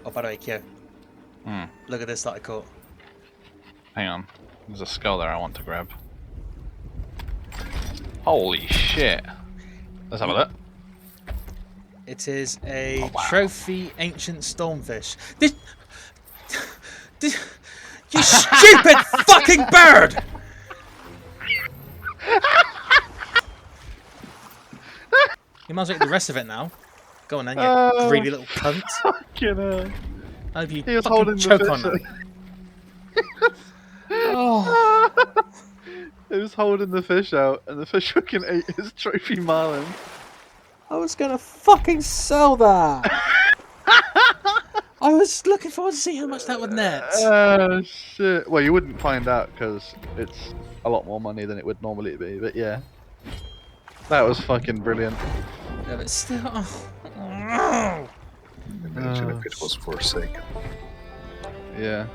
Oh, by the way, Q, Hmm. look at this that I caught. Hang on. There's a skull there I want to grab. Holy shit. Let's have a look. It is a Oh, wow. trophy ancient stormfish. This, you stupid fucking bird! You might as well get the rest of it now. Go on then, you greedy little cunt. Fucking hell. I hope you He was fucking holding choke the on fish. that. Oh, He was holding the fish out, and the fish fucking ate his trophy marlin. I was gonna fucking sell that. I was looking forward to see how much that would net. Oh shit. Well, you wouldn't find out because it's a lot more money than it would normally be, but yeah. That was fucking brilliant. Yeah, but still. Imagine if it was forsaken. Yeah.